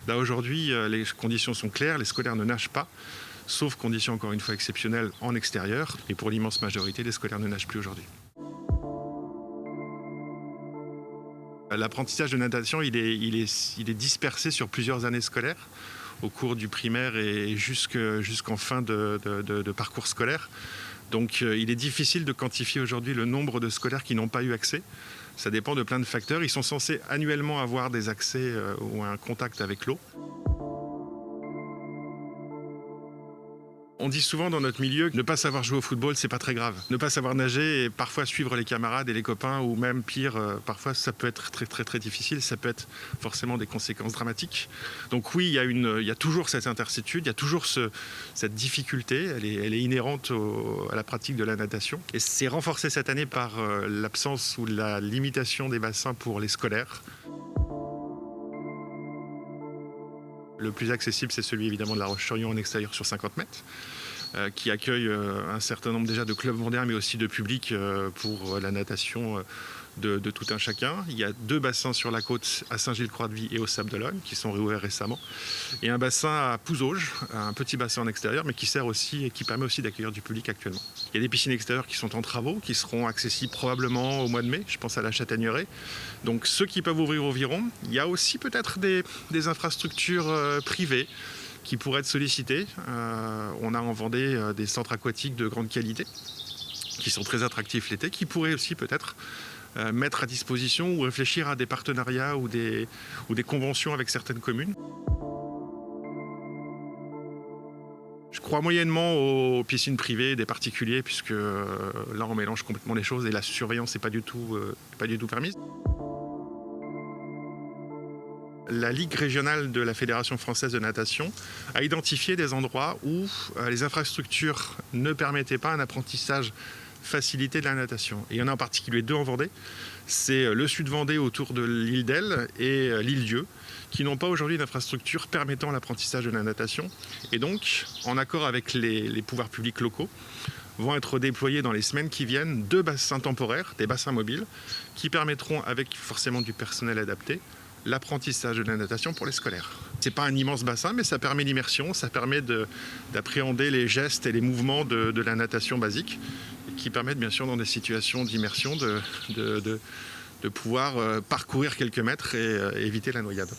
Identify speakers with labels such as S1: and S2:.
S1: Là aujourd'hui, les conditions sont claires, les scolaires ne nagent pas, sauf conditions encore une fois exceptionnelles en extérieur. Et pour l'immense majorité, les scolaires ne nagent plus aujourd'hui. L'apprentissage de natation, il est dispersé sur plusieurs années scolaires, au cours du primaire et jusqu'en fin de parcours scolaire. Donc il est difficile de quantifier aujourd'hui le nombre de scolaires qui n'ont pas eu accès. Ça dépend de plein de facteurs. Ils sont censés annuellement avoir des accès ou un contact avec l'eau. On dit souvent dans notre milieu que ne pas savoir jouer au football, c'est pas très grave. Ne pas savoir nager et parfois suivre les camarades et les copains, ou même pire, parfois ça peut être très difficile, ça peut être forcément des conséquences dramatiques. Donc oui, il y a toujours cette intercertitude, il y a toujours cette difficulté, elle est inhérente à la pratique de la natation. Et c'est renforcé cette année par l'absence ou la limitation des bassins pour les scolaires. Le plus accessible, c'est celui évidemment de La Roche-sur-Yon en extérieur sur 50 mètres, qui accueille un certain nombre déjà de clubs mondains, mais aussi de public pour la natation de tout un chacun. Il y a 2 bassins sur la côte à Saint-Gilles-Croix-de-Vie et au Sable d'Olonne, qui sont réouverts récemment. Et un bassin à Pouzauges, un petit bassin en extérieur, mais qui sert aussi et qui permet aussi d'accueillir du public actuellement. Il y a des piscines extérieures qui sont en travaux, qui seront accessibles probablement au mois de mai, je pense à la Châtaigneraie. Donc ceux qui peuvent ouvrir ouvriront. Il y a aussi peut-être des infrastructures privées qui pourraient être sollicitées. On a en Vendée des centres aquatiques de grande qualité, qui sont très attractifs l'été, qui pourraient aussi peut-être mettre à disposition ou réfléchir à des partenariats ou des conventions avec certaines communes. Je crois moyennement aux piscines privées des particuliers, puisque là on mélange complètement les choses et la surveillance n'est pas du tout permise. La Ligue régionale de la Fédération française de natation a identifié des endroits où les infrastructures ne permettaient pas un apprentissage facilité de la natation. Et il y en a en particulier 2 en Vendée. C'est le sud Vendée autour de l'île d'Elle et l'île Dieu, qui n'ont pas aujourd'hui d'infrastructure permettant l'apprentissage de la natation. Et donc, en accord avec les pouvoirs publics locaux, vont être déployés dans les semaines qui viennent 2 bassins temporaires, des bassins mobiles, qui permettront, avec forcément du personnel adapté, l'apprentissage de la natation pour les scolaires. C'est pas un immense bassin, mais ça permet l'immersion, ça permet d'appréhender les gestes et les mouvements de la natation basique, qui permettent bien sûr dans des situations d'immersion de pouvoir parcourir quelques mètres et éviter la noyade.